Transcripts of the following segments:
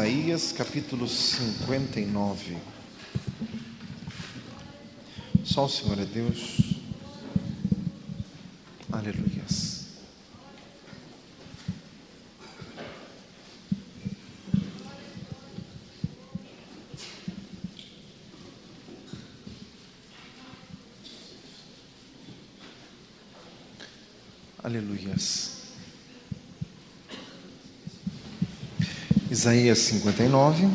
Isaías capítulo 59. Só o Senhor é Deus. Aleluias. Aleluias. Isaías 59.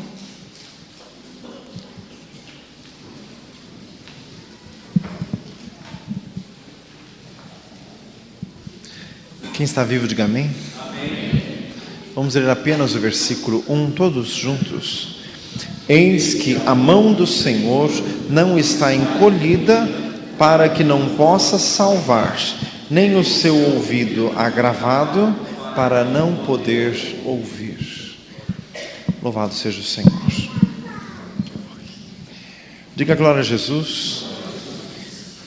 Quem está vivo, diga amém. Amém. Vamos ler apenas o versículo 1, todos juntos. Eis que a mão do Senhor não está encolhida para que não possa salvar, nem o seu ouvido agravado para não poder ouvir. Louvado seja o Senhor. Diga glória a Jesus.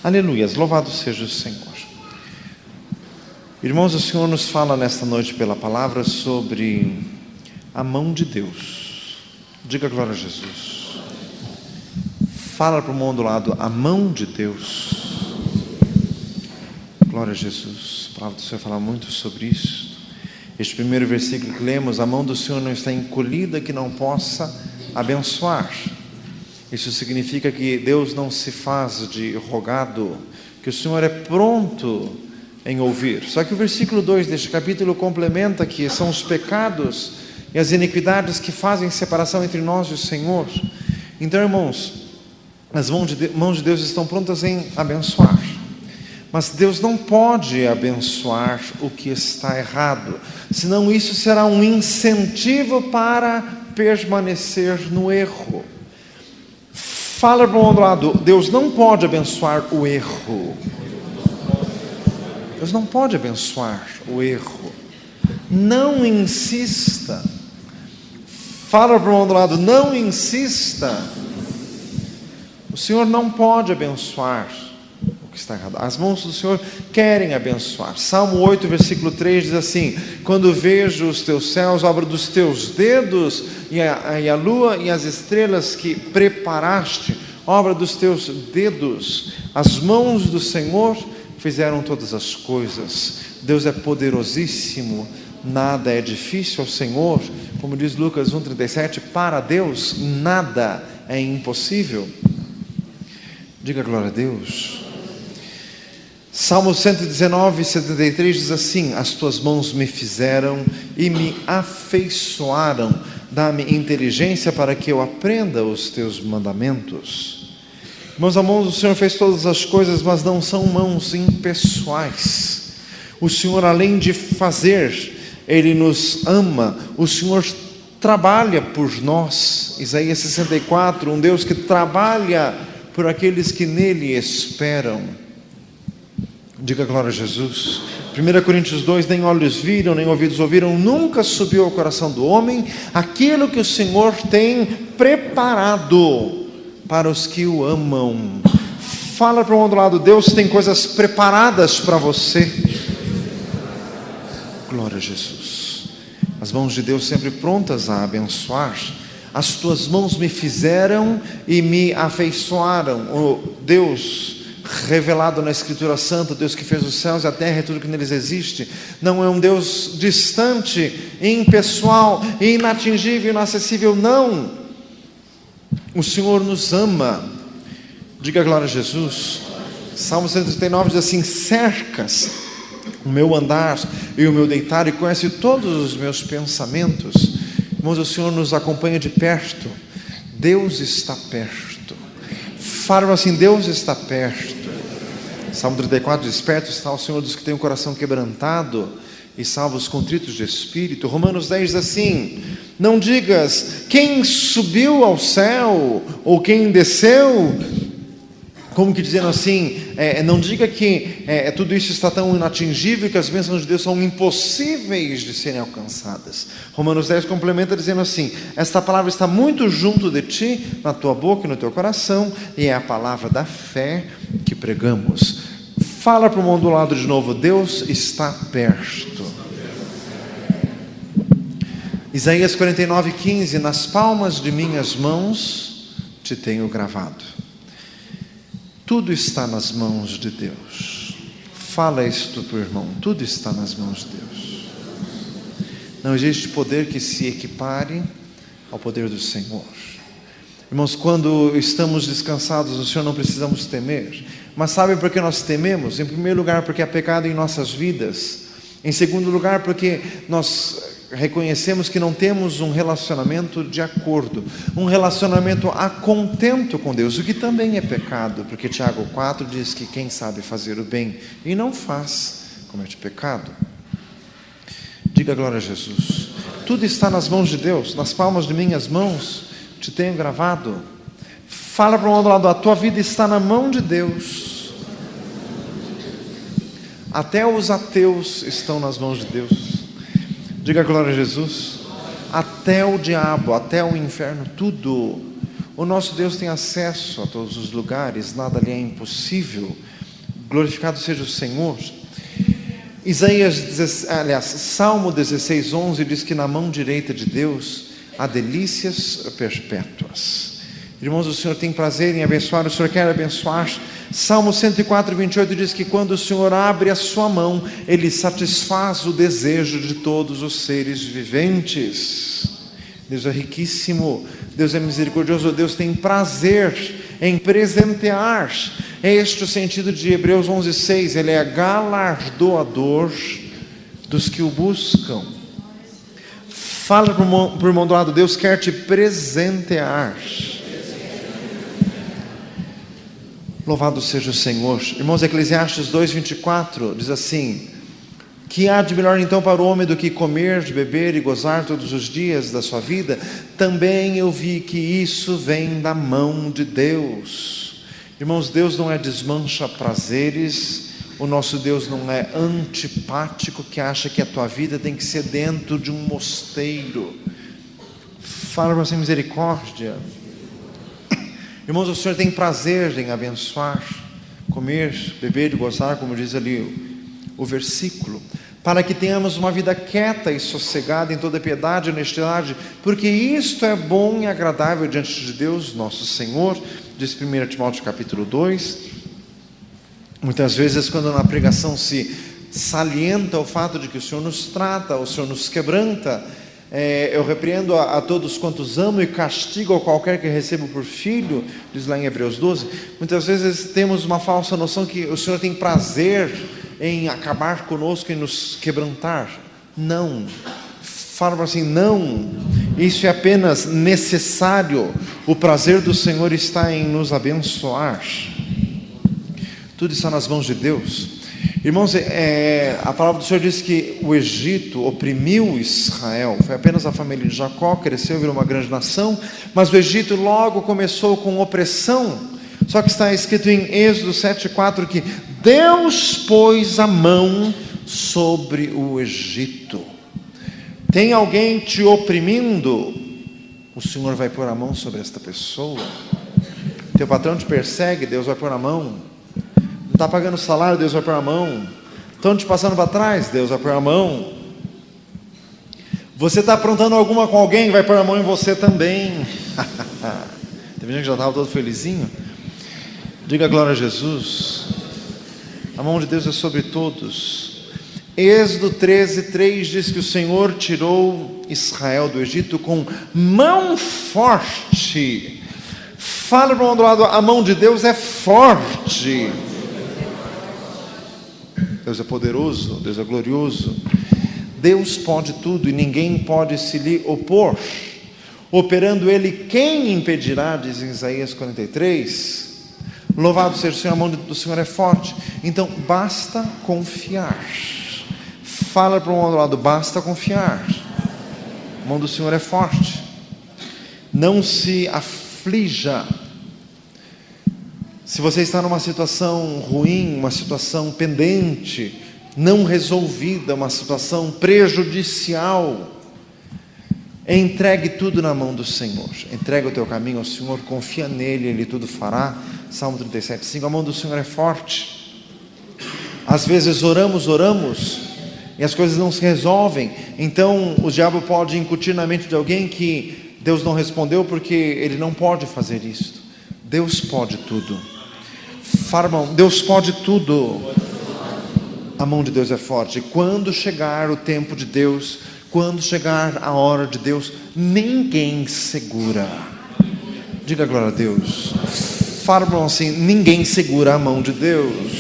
Aleluias, louvado seja o Senhor. Irmãos, o Senhor nos fala nesta noite pela palavra sobre a mão de Deus. Diga glória a Jesus. Fala para o mundo do lado, a mão de Deus. Glória a Jesus. A palavra do Senhor fala muito sobre isso. Este primeiro versículo que lemos, a mão do Senhor não está encolhida que não possa abençoar. Isso significa que Deus não se faz de rogado, que o Senhor é pronto em ouvir. Só que o versículo 2 deste capítulo complementa que são os pecados e as iniquidades que fazem separação entre nós e o Senhor. Então, irmãos, as mãos de Deus estão prontas em abençoar. Mas Deus não pode abençoar o que está errado, senão isso será um incentivo para permanecer no erro. Fala para o outro lado, Deus não pode abençoar o erro. Deus não pode abençoar o erro. Não insista. Fala para o outro lado, não insista. O Senhor não pode abençoar está errado. As mãos do Senhor querem abençoar. Salmo 8, versículo 3 diz assim: quando vejo os teus céus, obra dos teus dedos, e a lua e as estrelas que preparaste, obra dos teus dedos, as mãos do Senhor fizeram todas as coisas. Deus é poderosíssimo, nada é difícil ao Senhor, como diz Lucas 1,37, para Deus nada é impossível. Diga glória a Deus. Salmo 119, 73 diz assim: as tuas mãos me fizeram e me afeiçoaram, dá-me inteligência para que eu aprenda os teus mandamentos. Irmãos, a mão do Senhor fez todas as coisas, mas não são mãos impessoais. O Senhor, além de fazer, Ele nos ama, o Senhor trabalha por nós. Isaías 64, um Deus que trabalha por aqueles que nele esperam. Diga glória a Jesus. 1 Coríntios 2, nem olhos viram, nem ouvidos ouviram, nunca subiu ao coração do homem aquilo que o Senhor tem preparado para os que o amam. Fala para o outro lado, Deus tem coisas preparadas para você. Glória a Jesus. As mãos de Deus sempre prontas a abençoar. As tuas mãos me fizeram e me afeiçoaram. Oh, Deus revelado na Escritura Santa, Deus que fez os céus e a terra e tudo que neles existe, não é um Deus distante, impessoal, inatingível, inacessível, não. O Senhor nos ama. Diga glória a Jesus. Salmo 139 diz assim: cercas o meu andar e o meu deitar e conhece todos os meus pensamentos. Irmãos, o Senhor nos acompanha de perto. Deus está perto. Fala assim, Deus está perto. Salmo 34 diz: perto está o Senhor dos que têm o coração quebrantado e salva os contritos de espírito. Romanos 10 diz assim: não digas quem subiu ao céu ou quem desceu, como que dizendo assim, não diga que tudo isso está tão inatingível que as bênçãos de Deus são impossíveis de serem alcançadas. Romanos 10 complementa dizendo assim: esta palavra está muito junto de ti, na tua boca e no teu coração, e é a palavra da fé que pregamos. Fala para o mundo do lado de novo, Deus está perto. Isaías 49:15, nas palmas de minhas mãos te tenho gravado. Tudo está nas mãos de Deus. Fala isto para o irmão, tudo está nas mãos de Deus. Não existe poder que se equipare ao poder do Senhor. Irmãos, quando estamos descansados no Senhor, não precisamos temer. Mas sabe por que nós tememos? Em primeiro lugar, porque há pecado em nossas vidas. Em segundo lugar, porque nós reconhecemos que não temos um relacionamento de acordo, um relacionamento a contento com Deus, o que também é pecado, porque Tiago 4 diz que quem sabe fazer o bem e não faz, comete pecado. Diga glória a Jesus. Tudo está nas mãos de Deus, nas palmas de minhas mãos te tenho gravado. Fala para o outro lado, a tua vida está na mão de Deus. Até os ateus estão nas mãos de Deus. Diga glória a Jesus. Até o diabo, até o inferno, tudo. O nosso Deus tem acesso a todos os lugares, nada lhe é impossível. Glorificado seja o Senhor. Salmo 16:11 diz que na mão direita de Deus há delícias perpétuas. Irmãos, o Senhor tem prazer em abençoar, o Senhor quer abençoar. Salmo 104:28 diz que quando o Senhor abre a sua mão, Ele satisfaz o desejo de todos os seres viventes. Deus é riquíssimo, Deus é misericordioso, Deus tem prazer em presentear. É este o sentido de Hebreus 11:6, Ele é galardoador dos que o buscam. Fala para o irmão do lado, Deus quer te presentear. Louvado seja o Senhor. Irmãos, Eclesiastes 2:24 diz assim: que há de melhor então para o homem do que comer, beber e gozar todos os dias da sua vida? Também eu vi que isso vem da mão de Deus. Irmãos, Deus não é desmancha prazeres. O nosso Deus não é antipático, que acha que a tua vida tem que ser dentro de um mosteiro. Fala para você, misericórdia. Irmãos, o Senhor tem prazer em abençoar, comer, beber e gozar, como diz ali o versículo, para que tenhamos uma vida quieta e sossegada em toda piedade e honestidade, porque isto é bom e agradável diante de Deus, nosso Senhor, diz 1 Timóteo capítulo 2. Muitas vezes, quando na pregação se salienta o fato de que o Senhor nos trata, o Senhor nos quebranta, eu repreendo a todos quantos amo e castigo a qualquer que recebo por filho, diz lá em Hebreus 12. Muitas vezes temos uma falsa noção que o Senhor tem prazer em acabar conosco e nos quebrantar. Não, fala assim, não, isso é apenas necessário. O prazer do Senhor está em nos abençoar. Tudo está nas mãos de Deus. Irmãos, a palavra do Senhor diz que o Egito oprimiu Israel. Foi apenas a família de Jacó, cresceu, virou uma grande nação, mas o Egito logo começou com opressão. Só que está escrito em Êxodo 7:4 que Deus pôs a mão sobre o Egito. Tem alguém te oprimindo? O Senhor vai pôr a mão sobre esta pessoa. Teu patrão te persegue, Deus vai pôr a mão. Não está pagando salário, Deus vai pôr a mão. Estão te passando para trás, Deus vai pôr a mão. Você está aprontando alguma com alguém, vai pôr a mão em você também. Teve gente que já estava todo felizinho. Diga glória a Jesus. A mão de Deus é sobre todos. Êxodo 13:3 diz que o Senhor tirou Israel do Egito com mão forte. Fala para o outro lado, a mão de Deus é forte. Deus é poderoso, Deus é glorioso. Deus pode tudo e ninguém pode se lhe opor. Operando Ele, quem impedirá, diz em Isaías 43. Louvado seja o Senhor, a mão do Senhor é forte. Então basta confiar. Fala para um outro lado, basta confiar. A mão do Senhor é forte. Não se aflija. Se você está numa situação ruim, uma situação pendente, não resolvida, uma situação prejudicial, entregue tudo na mão do Senhor. Entregue o teu caminho ao Senhor, confia nele, Ele tudo fará. Salmo 37:5, a mão do Senhor é forte. Às vezes oramos, e as coisas não se resolvem. Então o diabo pode incutir na mente de alguém que Deus não respondeu porque Ele não pode fazer isso. Deus pode tudo. Fala, irmão, Deus pode tudo. A mão de Deus é forte. Quando chegar o tempo de Deus, quando chegar a hora de Deus, ninguém segura. Diga glória a Deus. Fala, irmão, assim, ninguém segura a mão de Deus.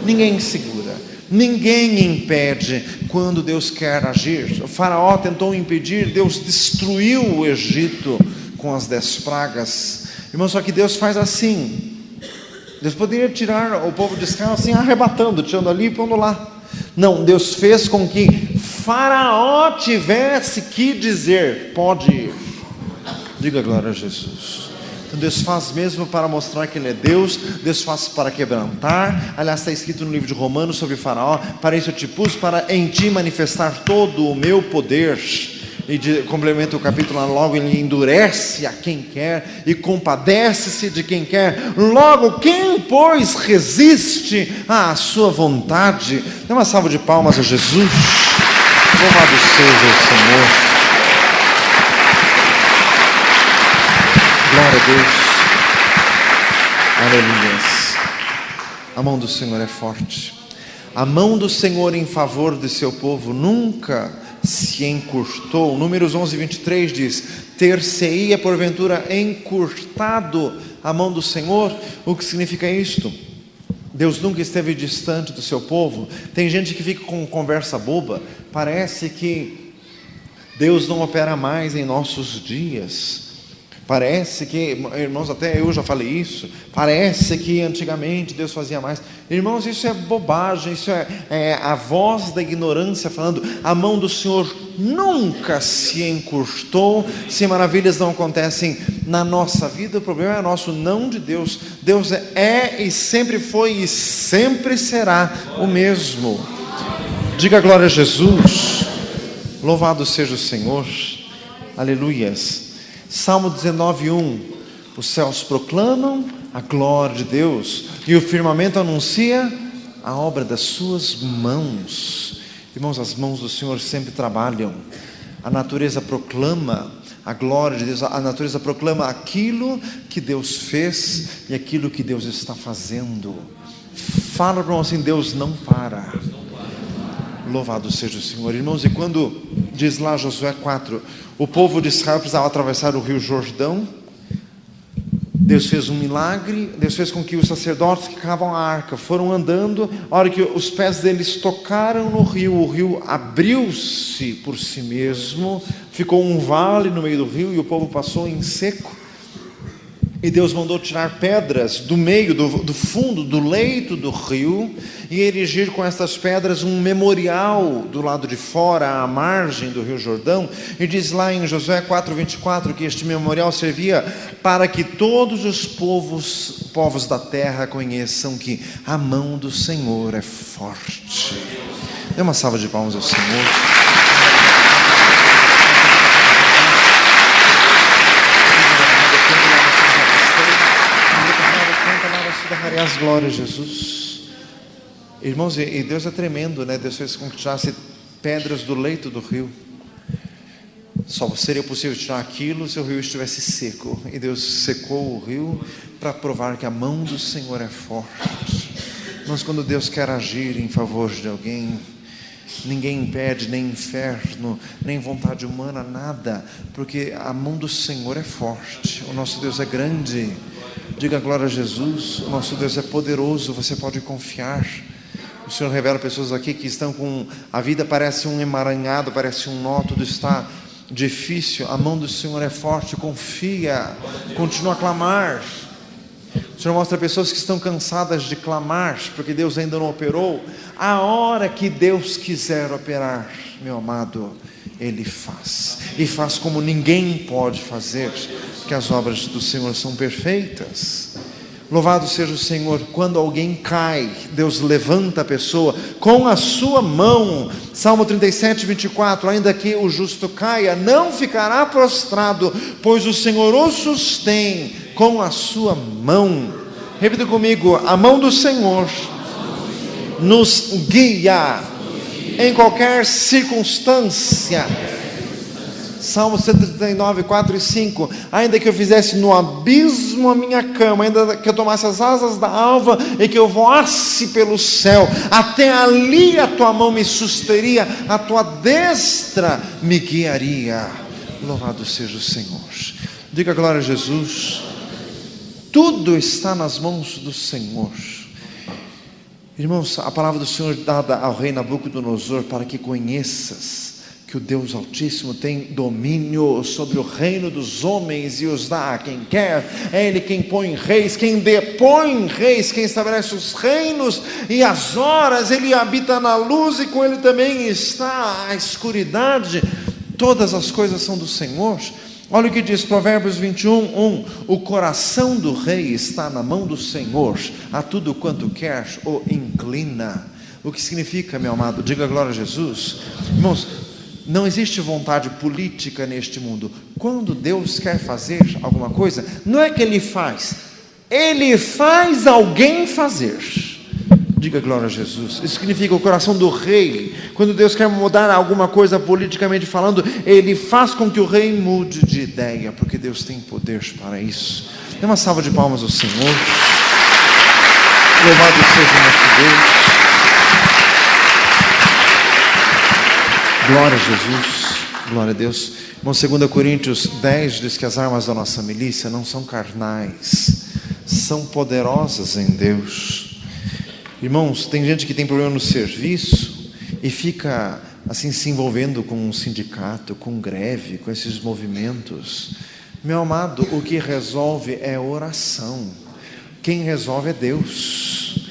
Ninguém segura. Ninguém impede quando Deus quer agir. O faraó tentou impedir, Deus destruiu o Egito com as 10 pragas. Irmão, só que Deus faz assim. Deus poderia tirar o povo de Israel assim, arrebatando, tirando ali e pondo lá. Não, Deus fez com que Faraó tivesse que dizer: pode ir. Diga glória a Jesus. Então Deus faz mesmo para mostrar que Ele é Deus. Deus faz para quebrantar. Aliás, está escrito no livro de Romanos sobre Faraó: para isso eu te pus, para em ti manifestar todo o meu poder. E complementa o capítulo logo, ele endurece a quem quer e compadece-se de quem quer. Logo, quem pois resiste à sua vontade? Dê uma salva de palmas a Jesus. Louvado seja o Senhor. Glória a Deus. Aleluias. A mão do Senhor é forte. A mão do Senhor em favor de seu povo nunca se encurtou. Números 11:23 diz: ter-se-ia porventura encurtado a mão do Senhor. O que significa isto? Deus nunca esteve distante do seu povo. Tem gente que fica com conversa boba. Parece que Deus não opera mais em nossos dias. Parece que, irmãos, até eu já falei isso, parece que antigamente Deus fazia mais. Irmãos, isso é bobagem, isso é a voz da ignorância falando. A mão do Senhor nunca se encurtou. Se maravilhas não acontecem na nossa vida, o problema é nosso, não de Deus. Deus é e sempre foi e sempre será o mesmo. Diga glória a Jesus. Louvado seja o Senhor. Aleluias. Salmo 19:1. Os céus proclamam a glória de Deus e o firmamento anuncia a obra das suas mãos. Irmãos, as mãos do Senhor sempre trabalham. A natureza proclama a glória de Deus. A natureza proclama aquilo que Deus fez e aquilo que Deus está fazendo. Fala, irmão, assim: Deus não para. Louvado seja o Senhor. Irmãos, e quando diz lá Josué 4, o povo de Israel precisava atravessar o rio Jordão, Deus fez um milagre. Deus fez com que os sacerdotes que carregavam a arca foram andando. A hora que os pés deles tocaram no rio, o rio abriu-se por si mesmo, ficou um vale no meio do rio e o povo passou em seco. E Deus mandou tirar pedras do meio, do fundo, do leito do rio, e erigir com essas pedras um memorial do lado de fora, à margem do rio Jordão. E diz lá em Josué 4:24 que este memorial servia para que todos os povos da terra conheçam que a mão do Senhor é forte. Dê uma salva de palmas ao Senhor. As glórias, Jesus. Irmãos, e Deus é tremendo, né? Deus fez com que tirasse pedras do leito do rio. Só seria possível tirar aquilo se o rio estivesse seco. E Deus secou o rio para provar que a mão do Senhor é forte. Mas quando Deus quer agir em favor de alguém, ninguém impede, nem inferno, nem vontade humana, nada, porque a mão do Senhor é forte. O nosso Deus é grande. Diga glória a Jesus. O nosso Deus é poderoso, você pode confiar. O Senhor revela pessoas aqui que estão com a vida, parece um emaranhado, parece um nó, tudo está difícil. A mão do Senhor é forte, confia, continua a clamar. O Senhor mostra pessoas que estão cansadas de clamar, porque Deus ainda não operou. A hora que Deus quiser operar, meu amado, Ele faz, e faz como ninguém pode fazer, porque as obras do Senhor são perfeitas. Louvado seja o Senhor. Quando alguém cai, Deus levanta a pessoa com a sua mão. Salmo 37:24, ainda que o justo caia, não ficará prostrado, pois o Senhor o sustém com a sua mão. Repita comigo: a mão do Senhor nos guia em qualquer circunstância. Salmo 139, 4 e 5. Ainda que eu fizesse no abismo a minha cama, ainda que eu tomasse as asas da alva e que eu voasse pelo céu, até ali a tua mão me susteria, a tua destra me guiaria. Louvado seja o Senhor. Diga glória a Jesus. Tudo está nas mãos do Senhor. Irmãos, a palavra do Senhor dada ao rei Nabucodonosor para que conheças que o Deus Altíssimo tem domínio sobre o reino dos homens e os dá a quem quer. É Ele quem põe reis, quem depõe reis, quem estabelece os reinos e as horas. Ele habita na luz e com Ele também está a escuridade. Todas as coisas são do Senhor. Olha o que diz Provérbios 21:1. O coração do rei está na mão do Senhor, a tudo quanto quer o inclina. O que significa, meu amado? Diga glória a Jesus. Irmãos, não existe vontade política neste mundo. Quando Deus quer fazer alguma coisa, não é que Ele faz alguém fazer. Diga glória a Jesus. Isso significa o coração do rei. Quando Deus quer mudar alguma coisa politicamente falando, Ele faz com que o rei mude de ideia, porque Deus tem poder para isso. Dê uma salva de palmas ao Senhor. Louvado seja o nosso Deus. Glória a Jesus, glória a Deus. Bom, 2 Coríntios 10 diz que as armas da nossa milícia não são carnais, são poderosas em Deus. Irmãos, tem gente que tem problema no serviço e fica assim se envolvendo com um sindicato, com greve, com esses movimentos. Meu amado, o que resolve é oração. Quem resolve é Deus.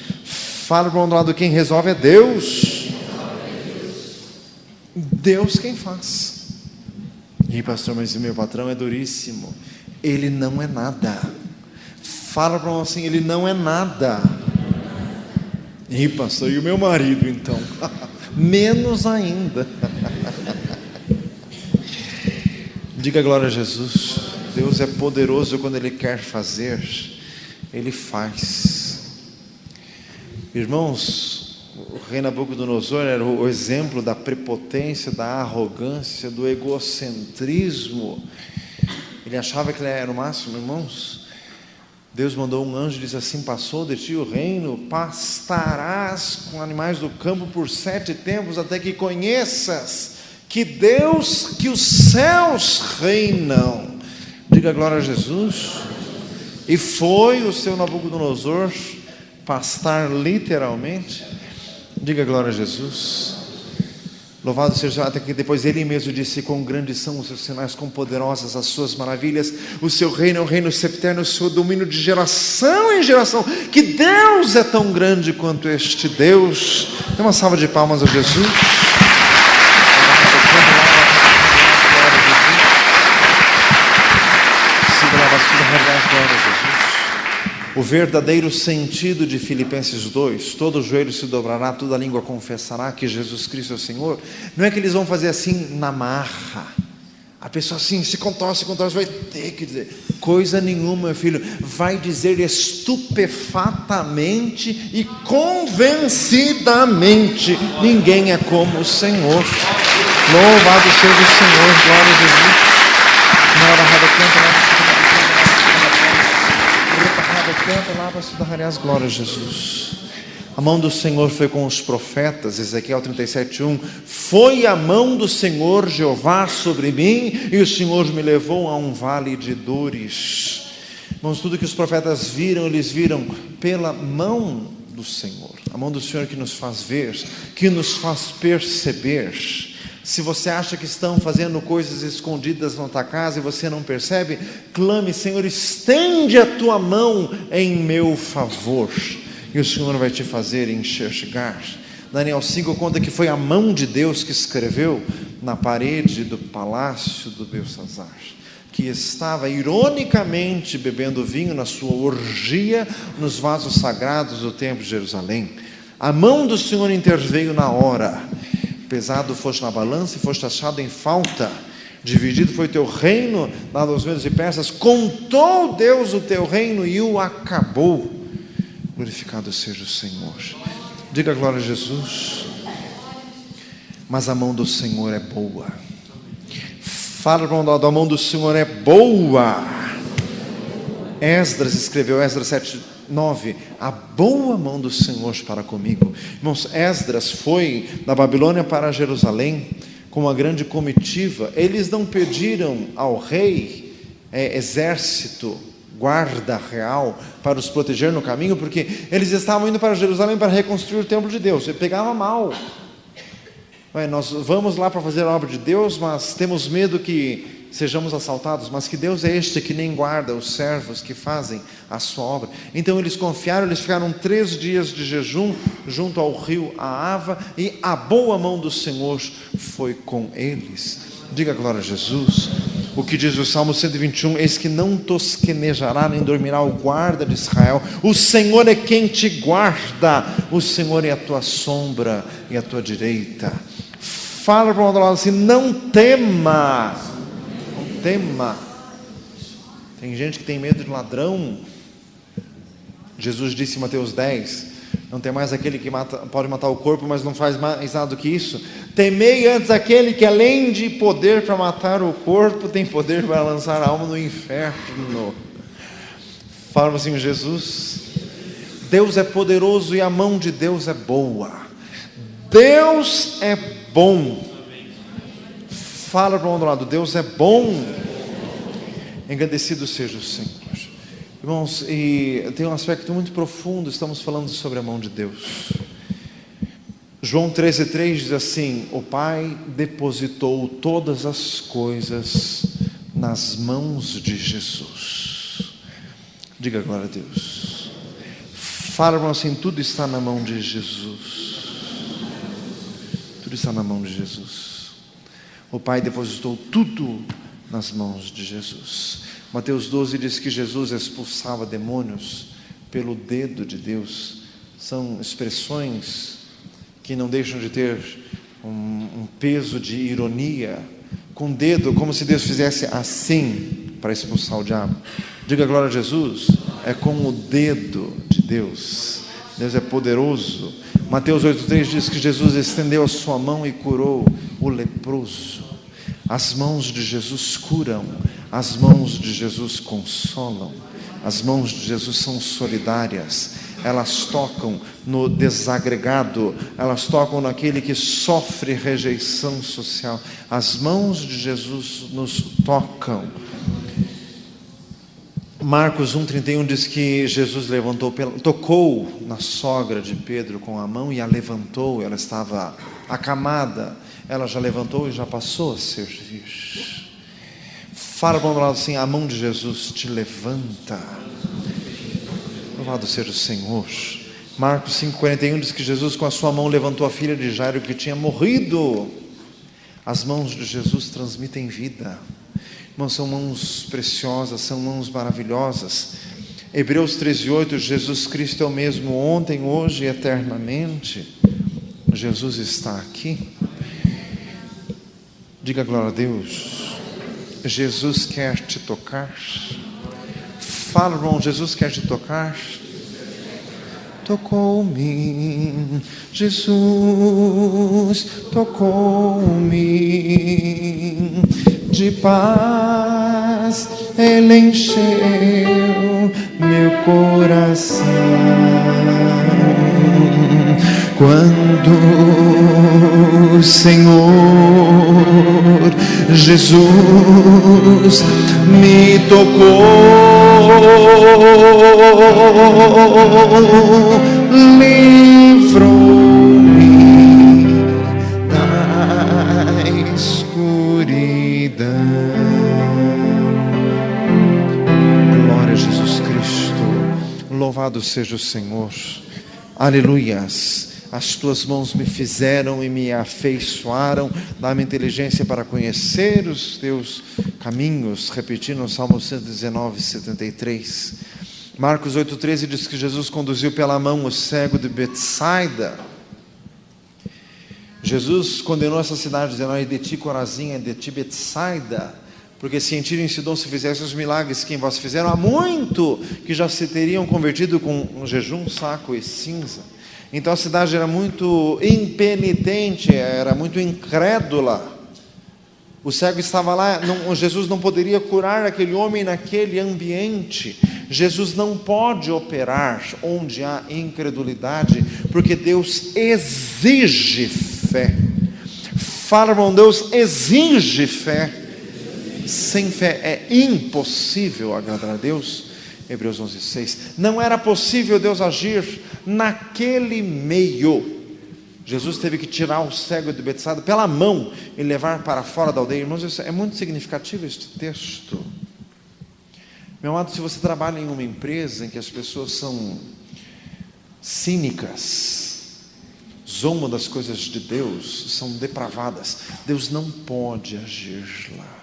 Fala para o outro lado, quem resolve é Deus. Deus quem faz. E pastor, mas meu patrão é duríssimo. Ele não é nada. Fala para nós assim, ele não é nada. E pastor, e o meu marido então? Menos ainda. Diga glória a Jesus. Deus é poderoso quando Ele quer fazer, Ele faz. Irmãos, o rei Nabucodonosor era o exemplo da prepotência, da arrogância, do egocentrismo. Ele achava que ele era o máximo. Irmãos, Deus mandou um anjo e disse assim: passou de ti o reino, pastarás com animais do campo por 7 tempos, até que conheças que Deus, que os céus reinam. Diga glória a Jesus. E foi o seu Nabucodonosor pastar literalmente. Diga glória a Jesus. Louvado seja, até que depois Ele mesmo disse: quão grandes são os seus sinais, quão poderosas as suas maravilhas. O seu reino é um reino septerno, o seu domínio de geração em geração. Que Deus é tão grande quanto este Deus. Dê uma salva de palmas a Jesus. O verdadeiro sentido de Filipenses 2, todo joelho se dobrará, toda língua confessará que Jesus Cristo é o Senhor. Não é que eles vão fazer assim na marra. A pessoa assim se contorce, vai ter que dizer coisa nenhuma, meu filho. Vai dizer estupefatamente e convencidamente: ninguém é como o Senhor. Louvado seja o Senhor, glória a Jesus. Canta lá para estudar as glórias a Jesus. A mão do Senhor foi com os profetas. Ezequiel 37:1. Foi a mão do Senhor Jeová sobre mim, e o Senhor me levou a um vale de dores. Irmãos, tudo que os profetas viram, eles viram pela mão do Senhor. A mão do Senhor que nos faz ver, que nos faz perceber. Se você acha que estão fazendo coisas escondidas na tua casa e você não percebe, clame: Senhor, estende a tua mão em meu favor, e o Senhor vai te fazer enxergar. Daniel 5 conta que foi a mão de Deus que escreveu na parede do palácio do Belsazar, que estava ironicamente bebendo vinho na sua orgia nos vasos sagrados do templo de Jerusalém. A mão do Senhor interveio na hora. Pesado foste na balança e foste achado em falta. Dividido foi o teu reino, dado aos medos e persas. Contou Deus o teu reino e o acabou. Glorificado seja o Senhor. Diga glória a Jesus. mas a mão do Senhor é boa. Fala para o lado, a mão do Senhor é boa. Esdras escreveu, Esdras 7:9, a boa mão do Senhor para comigo. Irmãos, Esdras foi da Babilônia para Jerusalém com uma grande comitiva. Eles não pediram ao rei exército, guarda real para os proteger no caminho, porque eles estavam indo para Jerusalém para reconstruir o templo de Deus. Ele pegava mal. Nós vamos lá para fazer a obra de Deus, mas temos medo que sejamos assaltados, mas que Deus é este que nem guarda os servos que fazem a sua obra. Então eles confiaram, eles ficaram 3 dias de jejum junto ao rio Ahava, e a boa mão do Senhor foi com eles. Diga glória a Jesus. O que diz o Salmo 121, eis que não tosquenejará nem dormirá o guarda de Israel. O Senhor é quem te guarda, o Senhor é a tua sombra e a tua direita. Fala para o outro lado assim, não tema. Não tema. Tem gente que tem medo de ladrão. Jesus disse em Mateus 10, não tem mais aquele que pode matar o corpo, mas não faz mais nada do que isso. Temei antes aquele que, além de poder para matar o corpo, tem poder para lançar a alma no inferno. Fala assim, Jesus, Deus é poderoso e a mão de Deus é boa. Deus é bom. Fala para o outro lado, Deus é bom. Engrandecido seja o Senhor. Irmãos, e tem um aspecto muito profundo, estamos falando sobre a mão de Deus. João 13:3 diz assim, o Pai depositou todas as coisas nas mãos de Jesus. Diga glória a Deus. Fala, irmão, assim, tudo está na mão de Jesus. Tudo está na mão de Jesus. O Pai depositou tudo nas mãos de Jesus. Mateus 12 diz que Jesus expulsava demônios pelo dedo de Deus. São expressões que não deixam de ter um peso de ironia. Com o dedo, como se Deus fizesse assim para expulsar o diabo. Diga glória a Jesus. É com o dedo de Deus. Deus é poderoso. Mateus 8:3 diz que Jesus estendeu a sua mão e curou o leproso. As mãos de Jesus curam, as mãos de Jesus consolam, as mãos de Jesus são solidárias, elas tocam no desagregado, elas tocam naquele que sofre rejeição social. As mãos de Jesus nos tocam. Marcos 1:31 diz que Jesus tocou na sogra de Pedro com a mão e a levantou. Ela estava acamada, ela já levantou e já passou a servir. Fala para o lado assim, a mão de Jesus te levanta. Louvado seja o Senhor. Marcos 5:41 diz que Jesus com a sua mão levantou a filha de Jairo que tinha morrido. As mãos de Jesus transmitem vida. Irmãos, são mãos preciosas, são mãos maravilhosas. Hebreus 13:8, Jesus Cristo é o mesmo ontem, hoje e eternamente. Jesus está aqui. Diga glória a Deus. Jesus quer te tocar. Fala, irmão, Jesus quer te tocar. Tocou-me, Jesus tocou-me, de paz Ele encheu meu coração. Quando o Senhor Jesus me tocou, livrou-me da escuridão. Glória a Jesus Cristo. Louvado seja o Senhor. Aleluias. As tuas mãos me fizeram e me afeiçoaram, dá-me inteligência para conhecer os teus caminhos, repetindo o Salmo 119:73. Marcos 8:13 diz que Jesus conduziu pela mão o cego de Betsaida. Jesus condenou essa cidade, dizendo, de ti Corazim, de ti Betsaida, porque se em Tiro e em Sidom se fizessem os milagres que em vós fizeram, há muito que já se teriam convertido com um jejum, saco e cinza. Então a cidade era muito impenitente, era muito incrédula. O cego estava lá, Jesus não poderia curar aquele homem naquele ambiente. Jesus não pode operar onde há incredulidade, porque Deus exige fé. Fala, irmão, Deus exige fé. Sem fé é impossível agradar a Deus. Hebreus 11:6. Não era possível Deus agir naquele meio. Jesus teve que tirar o cego de Betsaida pela mão e levar para fora da aldeia. Irmãos, isso é muito significativo, este texto. Meu amado, se você trabalha em uma empresa em que as pessoas são cínicas, zombam das coisas de Deus, são depravadas, Deus não pode agir lá.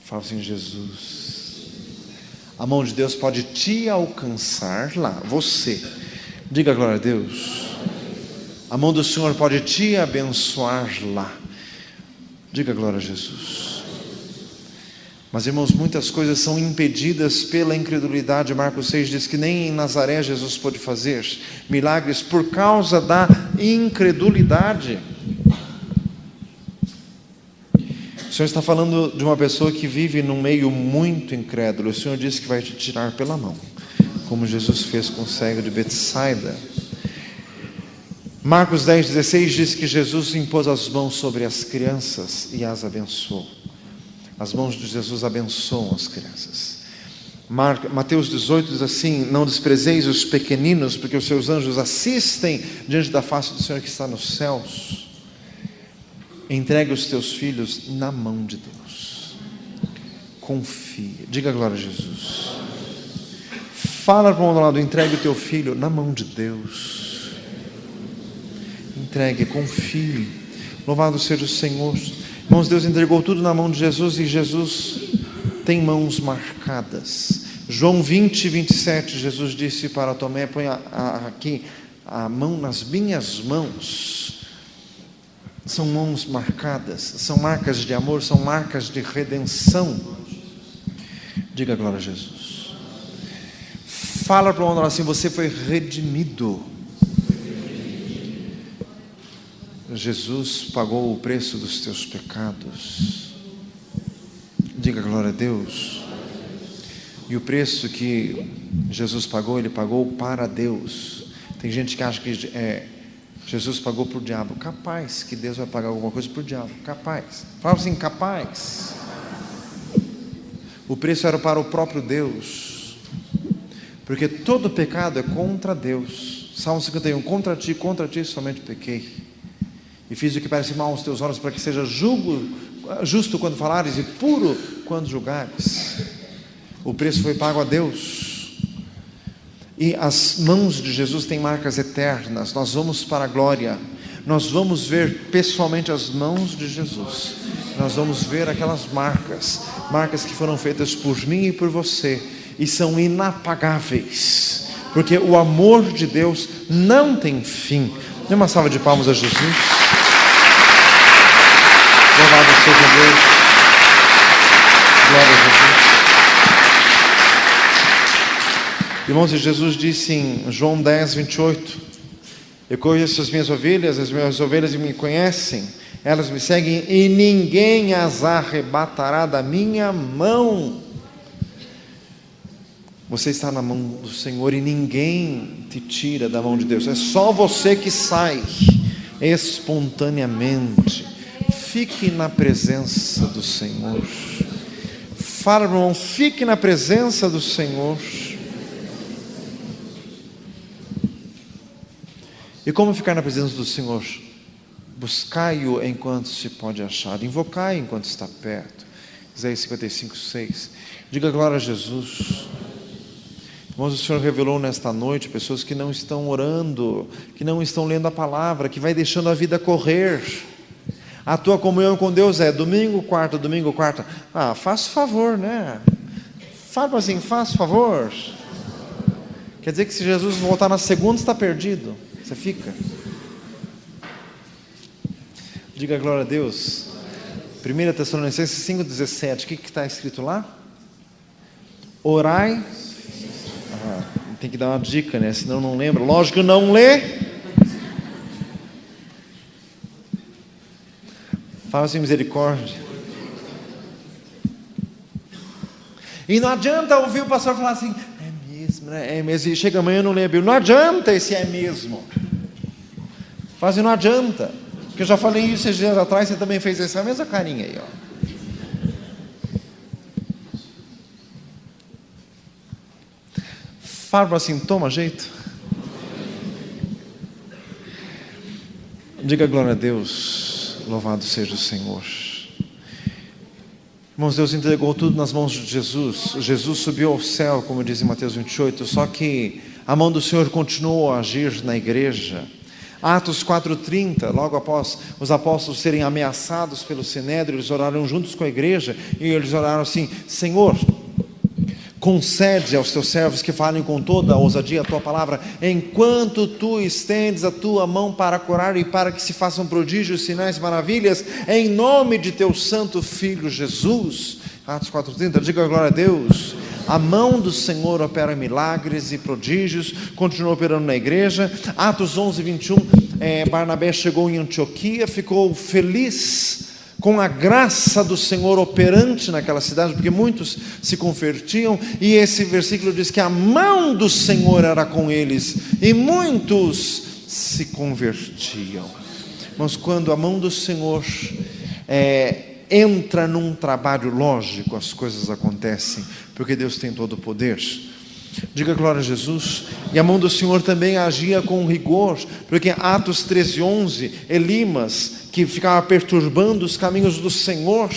Fala assim: Jesus, a mão de Deus pode te alcançar lá, você. Diga glória a Deus. A mão do Senhor pode te abençoar lá. Diga glória a Jesus. Mas, irmãos, muitas coisas são impedidas pela incredulidade. Marcos 6 diz que nem em Nazaré Jesus pôde fazer milagres por causa da incredulidade. O Senhor está falando de uma pessoa que vive num meio muito incrédulo. O Senhor disse que vai te tirar pela mão, como Jesus fez com o cego de Betsaida. Marcos 10:16 diz que Jesus impôs as mãos sobre as crianças e as abençoou. As mãos de Jesus abençoam as crianças. Mateus 18 diz assim: não desprezeis os pequeninos, porque os seus anjos assistem diante da face do Senhor que está nos céus. Entregue os teus filhos na mão de Deus. Confia. Diga glória a Jesus. Fala para o lado: entregue o teu filho na mão de Deus. Entregue, confie. Louvado seja o Senhor. Irmãos, Deus entregou tudo na mão de Jesus, e Jesus tem mãos marcadas. João 20:27, Jesus disse para Tomé: põe aqui a mão nas minhas mãos. São mãos marcadas, são marcas de amor, são marcas de redenção. Diga glória a Jesus. Fala para o outro assim: você foi redimido. Jesus pagou o preço dos teus pecados. Diga glória a Deus. E o preço que Jesus pagou, Ele pagou para Deus. Tem gente que acha que Jesus pagou para o diabo. Capaz que Deus vai pagar alguma coisa para o diabo. Capaz. Fala assim: capaz. O preço era para o próprio Deus, porque todo pecado é contra Deus. Salmo 51: contra ti somente pequei, e fiz o que parece mal aos teus olhos, para que seja justo quando falares e puro quando julgares. O preço foi pago a Deus. E as mãos de Jesus têm marcas eternas. Nós vamos para a glória. Nós vamos ver pessoalmente as mãos de Jesus. Nós vamos ver aquelas marcas que foram feitas por mim e por você, e são inapagáveis, porque o amor de Deus não tem fim. Dê uma salva de palmas a Jesus. Louvado seja Deus. Glória a Jesus. Irmãos, Jesus disse em João 10:28: eu conheço as minhas ovelhas me conhecem, elas me seguem, e ninguém as arrebatará da minha mão. Você está na mão do Senhor e ninguém te tira da mão de Deus. É só você que sai espontaneamente. Fique na presença do Senhor. Fala, irmão, fique na presença do Senhor. E como ficar na presença do Senhor? Buscai-o enquanto se pode achar, invocai enquanto está perto. Isaías 55:6. Diga glória a Jesus. Irmãos, o Senhor revelou nesta noite pessoas que não estão orando, que não estão lendo a palavra, que vai deixando a vida correr. A tua comunhão com Deus é domingo, quarta. Faça o favor, né? Fala assim: faça o favor. Quer dizer que se Jesus voltar na segunda, está perdido. Você fica. Diga glória a Deus. 1 Tessalonicenses 5:17. O que está escrito lá? Orai. Tem que dar uma dica, né? Senão não lembra. Lógico, não lê. Fala assim, misericórdia. E não adianta ouvir o pastor falar assim, é mesmo, né? É mesmo. E chega amanhã e não lê a Bíblia. Não adianta esse é mesmo. Fala assim, não adianta. Porque eu já falei isso esses dias atrás, você também fez essa mesma carinha aí, ó. Fala assim, toma jeito. Diga glória a Deus, louvado seja o Senhor. Irmãos, Deus entregou tudo nas mãos de Jesus. Jesus subiu ao céu, como diz em Mateus 28, só que a mão do Senhor continuou a agir na igreja. Atos 4:30, logo após os apóstolos serem ameaçados pelo Sinédrio, eles oraram juntos com a igreja, e eles oraram assim, Senhor, concede aos teus servos que falem com toda a ousadia a tua palavra, enquanto tu estendes a tua mão para curar e para que se façam prodígios, sinais, maravilhas, em nome de teu santo Filho Jesus. Atos 4:30, diga glória a Deus. A mão do Senhor opera milagres e prodígios, continua operando na igreja. Atos 11:21, Barnabé chegou em Antioquia, ficou feliz com a graça do Senhor operante naquela cidade, porque muitos se convertiam, e esse versículo diz que a mão do Senhor era com eles, e muitos se convertiam. Mas quando a mão do Senhor entra num trabalho lógico, as coisas acontecem, porque Deus tem todo o poder. Diga glória a Jesus. E a mão do Senhor também agia com rigor, porque em Atos 13:11, Elimas, que ficava perturbando os caminhos do Senhor,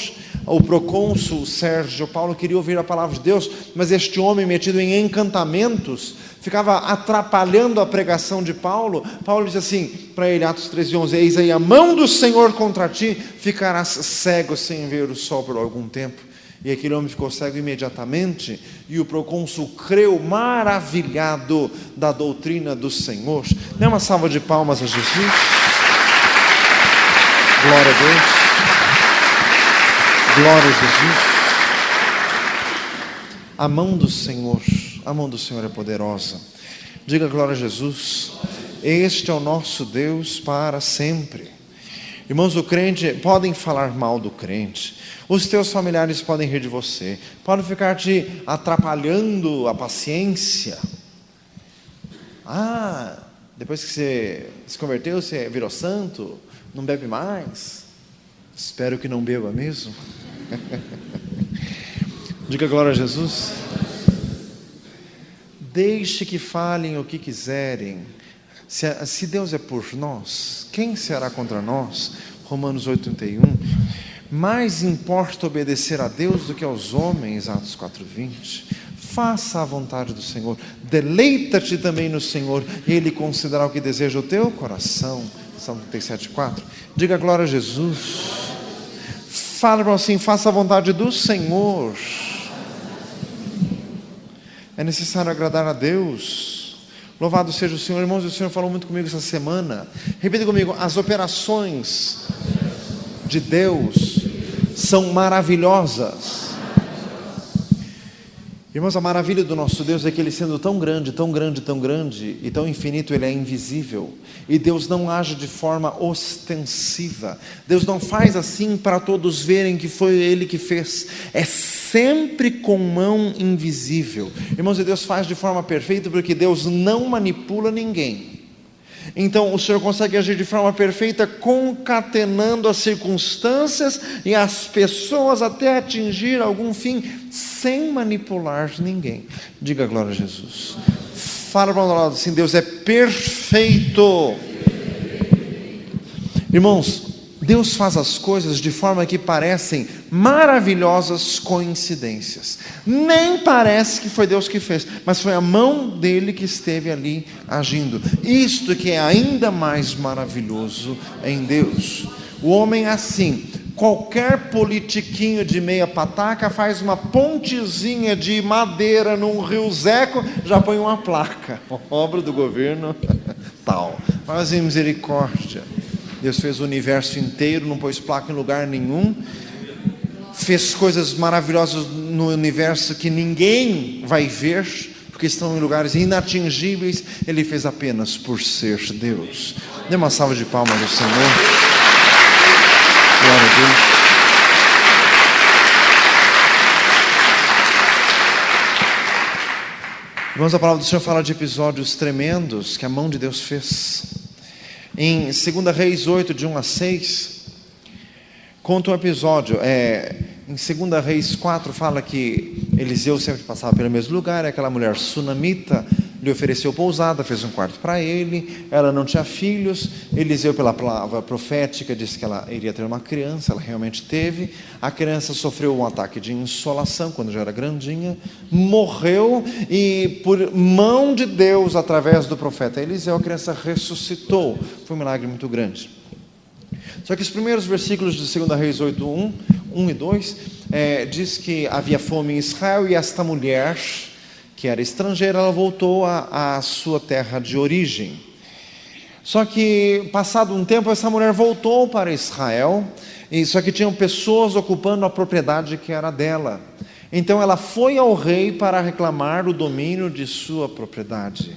o procônsul Sérgio Paulo queria ouvir a palavra de Deus, mas este homem metido em encantamentos ficava atrapalhando a pregação de Paulo. Paulo diz assim para ele, Atos 13:11, eis aí a mão do Senhor contra ti, ficarás cego sem ver o sol por algum tempo. E aquele homem ficou cego imediatamente, e o procônsul creu maravilhado da doutrina do Senhor. Dê uma salva de palmas a Jesus. Glória a Deus. Glória a Jesus. A mão do Senhor é poderosa. Diga glória a Jesus. Este é o nosso Deus para sempre. Irmãos, o crente, podem falar mal do crente, os teus familiares podem rir de você, podem ficar te atrapalhando a paciência. Depois que você se converteu, você virou santo, não bebe mais. Espero que não beba mesmo. Diga glória a Jesus. Deixe que falem o que quiserem. Se Deus é por nós, quem será contra nós? Romanos 8:31. Mais importa obedecer a Deus do que aos homens, Atos 4:20. Faça a vontade do Senhor, deleita-te também no Senhor, e Ele concederá o que deseja o teu coração. Salmo 37:4. Diga glória a Jesus. Fala assim, faça a vontade do Senhor. É necessário agradar a Deus. Louvado seja o Senhor. Irmãos, o Senhor falou muito comigo essa semana. Repita comigo, as operações de Deus são maravilhosas. Irmãos, a maravilha do nosso Deus é que Ele, sendo tão grande, tão grande, tão grande e tão infinito, Ele é invisível. E Deus não age de forma ostensiva. Deus não faz assim para todos verem que foi Ele que fez. É sempre com mão invisível. Irmãos, e Deus faz de forma perfeita, porque Deus não manipula ninguém. Então o Senhor consegue agir de forma perfeita, concatenando as circunstâncias e as pessoas até atingir algum fim, sem manipular ninguém. Diga glória a Jesus. Fala para o lado assim, Deus é perfeito. Irmãos, Deus faz as coisas de forma que parecem maravilhosas coincidências. Nem parece que foi Deus que fez, mas foi a mão dele que esteve ali agindo. Isto que é ainda mais maravilhoso em Deus. O homem é assim. Qualquer politiquinho de meia pataca faz uma pontezinha de madeira num rio Zeco, já põe uma placa. Obra do governo tal. Mas em misericórdia. Deus fez o universo inteiro, não pôs placa em lugar nenhum. Fez coisas maravilhosas no universo que ninguém vai ver, porque que estão em lugares inatingíveis, Ele fez apenas por ser Deus. Dê uma salva de palmas ao Senhor. Glória a Deus. Irmãos, a palavra do Senhor fala de episódios tremendos que a mão de Deus fez. Em 2 Reis 8, de 1 a 6, conta um episódio. Em 2 Reis 4 fala que Eliseu sempre passava pelo mesmo lugar. Aquela mulher sunamita lhe ofereceu pousada, fez um quarto para ele. Ela não tinha filhos. Eliseu, pela palavra profética, disse que ela iria ter uma criança. Ela realmente teve. A criança sofreu um ataque de insolação quando já era grandinha, morreu, e por mão de Deus, através do profeta Eliseu, a criança ressuscitou. Foi um milagre muito grande. Só que os primeiros versículos de 2 Reis 8, 1 e 2, diz que havia fome em Israel, e esta mulher, que era estrangeira, ela voltou à sua terra de origem. Só que, passado um tempo, essa mulher voltou para Israel, só que tinham pessoas ocupando a propriedade que era dela. Então ela foi ao rei para reclamar o domínio de sua propriedade.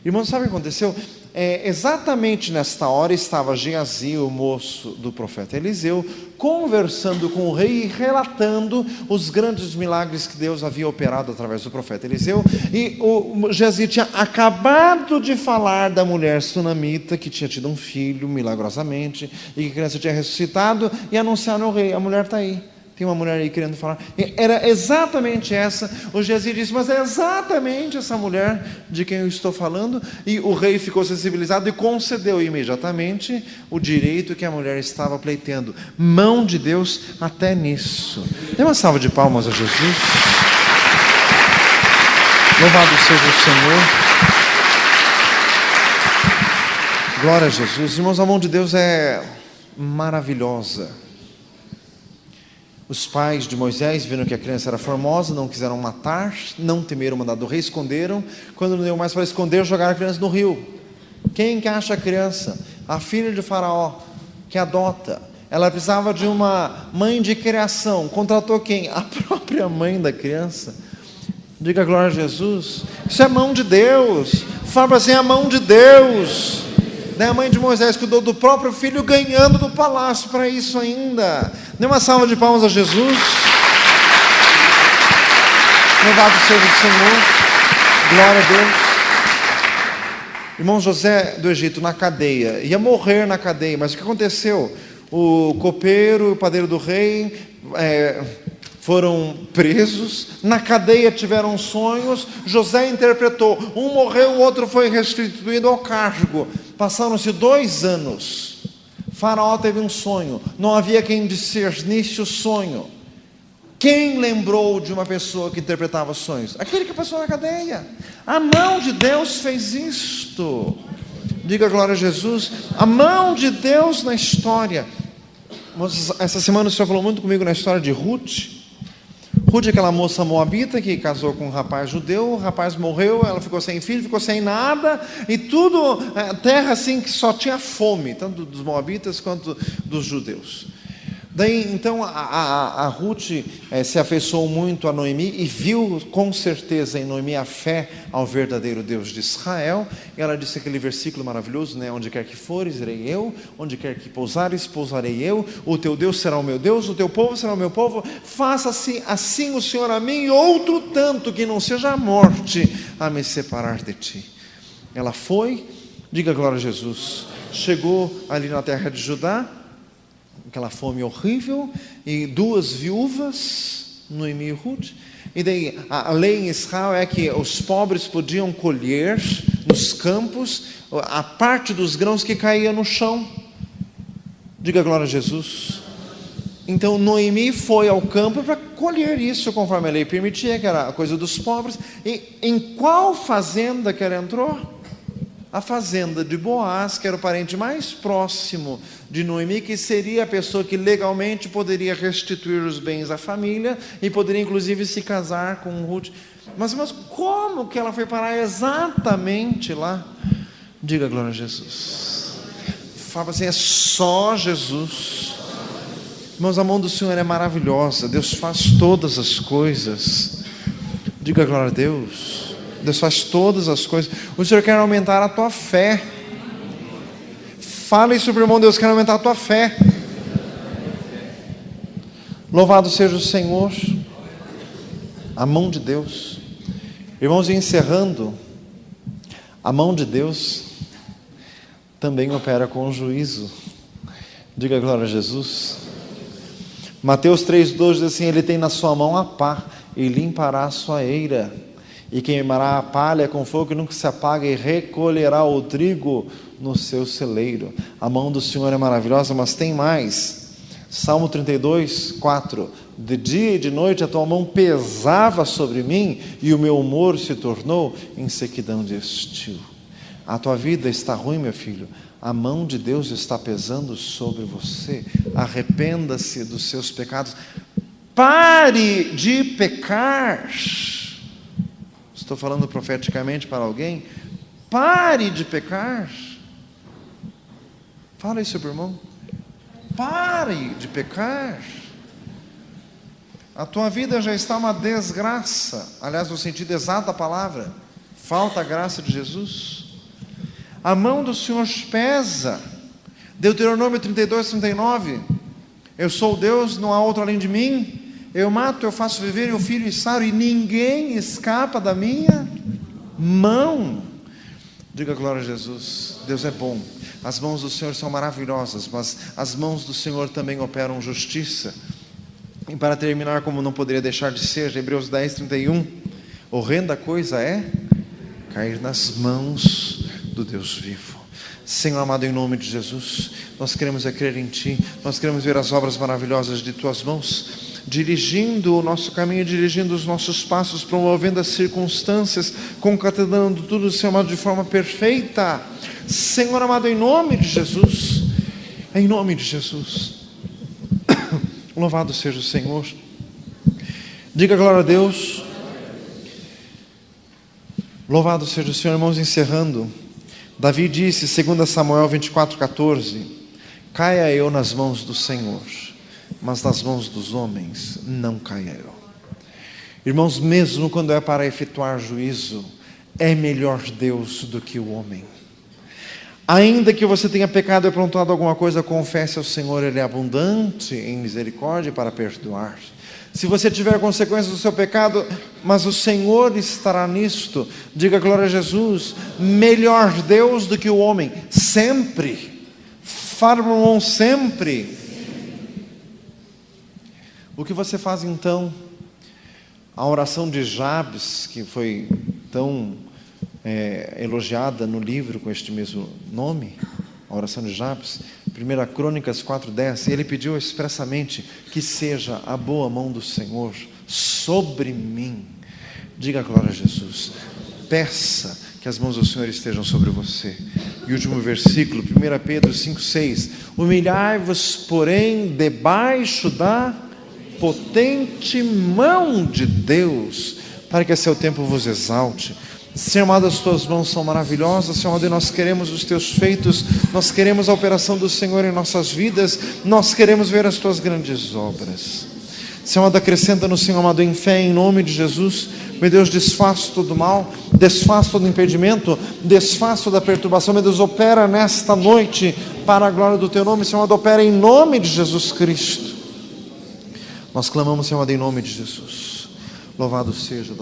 Irmãos, sabe o que aconteceu? Exatamente nesta hora estava Geazi, o moço do profeta Eliseu, conversando com o rei e relatando os grandes milagres que Deus havia operado através do profeta Eliseu. E o Geazi tinha acabado de falar da mulher sunamita que tinha tido um filho milagrosamente e que a criança tinha ressuscitado, e anunciaram ao rei: a mulher está aí. Tem uma mulher aí querendo falar. Era exatamente essa. O Geazi disse: mas é exatamente essa mulher de quem eu estou falando. E o rei ficou sensibilizado e concedeu imediatamente o direito que a mulher estava pleiteando. Mão de Deus até nisso. Dê uma salva de palmas a Jesus. Louvado seja o Senhor. Glória a Jesus. Irmãos, a mão de Deus é maravilhosa. Os pais de Moisés viram que a criança era formosa, não quiseram matar, não temeram o mandado do rei, esconderam. Quando não deu mais para esconder, jogaram a criança no rio. Quem que acha a criança? A filha de Faraó, que adota. Ela precisava de uma mãe de criação. Contratou quem? A própria mãe da criança. Diga glória a Jesus. Isso é mão de Deus. Fala assim: é a mão de Deus. A mãe de Moisés cuidou do próprio filho, ganhando do palácio para isso ainda. Dê uma salva de palmas a Jesus. Louvado seja o Senhor. Glória a Deus. Irmão, José do Egito na cadeia, ia morrer na cadeia, mas o que aconteceu? O copeiro e o padeiro do rei foram presos, na cadeia tiveram sonhos, José interpretou, um morreu, o outro foi restituído ao cargo. Passaram-se 2 anos, Faraó teve um sonho, não havia quem discernisse o sonho. Quem lembrou de uma pessoa que interpretava sonhos? Aquele que passou na cadeia. A mão de Deus fez isto. Diga glória a Jesus. A mão de Deus na história. Essa semana o Senhor falou muito comigo na história de Ruth. Ruth é aquela moça moabita que casou com um rapaz judeu. O rapaz morreu, ela ficou sem filho, ficou sem nada, e tudo, terra assim que só tinha fome, tanto dos moabitas quanto dos judeus. Daí então a Ruth se afeiçoou muito a Noemi e viu com certeza em Noemi a fé ao verdadeiro Deus de Israel. E ela disse aquele versículo maravilhoso, né? Onde quer que fores, irei eu, onde quer que pousares, pousarei eu, o teu Deus será o meu Deus, o teu povo será o meu povo. Faça-se assim o Senhor a mim, e outro tanto, que não seja a morte a me separar de ti. Ela foi, diga glória a Jesus, chegou ali na terra de Judá, aquela fome horrível, e 2 viúvas, Noemi e Ruth. E daí a lei em Israel é que os pobres podiam colher nos campos a parte dos grãos que caía no chão. Diga glória a Jesus. Então Noemi foi ao campo para colher isso conforme a lei permitia, que era a coisa dos pobres. E em qual fazenda que ela entrou? A fazenda de Boaz, que era o parente mais próximo de Noemi, que seria a pessoa que legalmente poderia restituir os bens à família e poderia inclusive se casar com Ruth. Mas como que ela foi parar exatamente lá? Diga glória a Jesus. Fala assim: é só Jesus. Irmãos, a mão do Senhor é maravilhosa. Deus faz todas as coisas. Diga glória a Deus. Deus faz todas as coisas. O Senhor quer aumentar a tua fé. Fala isso para o irmão, Deus quer aumentar a tua fé. Louvado seja o Senhor. A mão de Deus. Irmãos, encerrando, a mão de Deus também opera com juízo. Diga glória a Jesus. Mateus 3,12 diz assim: Ele tem na sua mão a pá e limpará a sua eira, e queimará a palha com fogo que nunca se apaga, e recolherá o trigo no seu celeiro. A mão do Senhor é maravilhosa, mas tem mais. Salmo 32:4: De dia e de noite a tua mão pesava sobre mim, e o meu humor se tornou em sequidão de estio. A tua vida está ruim, meu filho. A mão de Deus está pesando sobre você. Arrependa-se dos seus pecados. Pare de pecar. Estou falando profeticamente para alguém. Pare de pecar. Fala isso, meu irmão. Pare de pecar. A tua vida já está uma desgraça. Aliás, no sentido exato da palavra. Falta a graça de Jesus. A mão do Senhor pesa. Deuteronômio 32:39. Eu sou Deus, não há outro além de mim. Eu mato, eu faço viver, eu filho e saro, e ninguém escapa da minha mão. Diga glória a Jesus. Deus é bom. As mãos do Senhor são maravilhosas, mas as mãos do Senhor também operam justiça. E para terminar, como não poderia deixar de ser, Hebreus 10:31, horrenda coisa é cair nas mãos do Deus vivo. Senhor amado, em nome de Jesus, nós queremos crer em Ti, nós queremos ver as obras maravilhosas de Tuas mãos, dirigindo o nosso caminho, dirigindo os nossos passos, promovendo as circunstâncias, concatenando tudo, Senhor amado, de forma perfeita. Senhor amado, em nome de Jesus, em nome de Jesus, louvado seja o Senhor. Diga glória a Deus. Louvado seja o Senhor. Irmãos, encerrando, Davi disse, 2 Samuel 24:14, caia eu nas mãos do Senhor, mas nas mãos dos homens não caia eu. Irmãos, mesmo quando é para efetuar juízo, é melhor Deus do que o homem. Ainda que você tenha pecado e aprontado alguma coisa, confesse ao Senhor, Ele é abundante em misericórdia para perdoar. Se você tiver consequências do seu pecado, mas o Senhor estará nisto, diga glória a Jesus. Melhor Deus do que o homem, sempre. Fala, irmão, sempre. O que você faz então? A oração de Jabes, que foi tão elogiada no livro com este mesmo nome, a oração de Jabes, 1 Crônicas 4:10, e ele pediu expressamente que seja a boa mão do Senhor sobre mim. Diga glória a Jesus. Peça que as mãos do Senhor estejam sobre você. E o último versículo, 1 Pedro 5:6, humilhai-vos, porém, debaixo da potente mão de Deus, para que a seu tempo vos exalte. Senhor amado, as tuas mãos são maravilhosas, Senhor amado, e nós queremos os teus feitos, nós queremos a operação do Senhor em nossas vidas, nós queremos ver as tuas grandes obras. Senhor amado, acrescenta-nos, Senhor amado, em fé, em nome de Jesus. Meu Deus, desfaz todo mal, desfaz todo impedimento, desfaz toda perturbação. Meu Deus, opera nesta noite para a glória do teu nome, Senhor amado, opera em nome de Jesus Cristo. Nós clamamos, Senhor amado, em nome de Jesus. Louvado seja,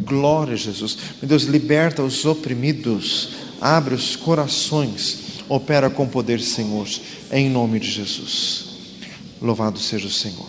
glória a Jesus. Meu Deus, liberta os oprimidos, abre os corações, opera com poder, Senhor, em nome de Jesus. Louvado seja o Senhor.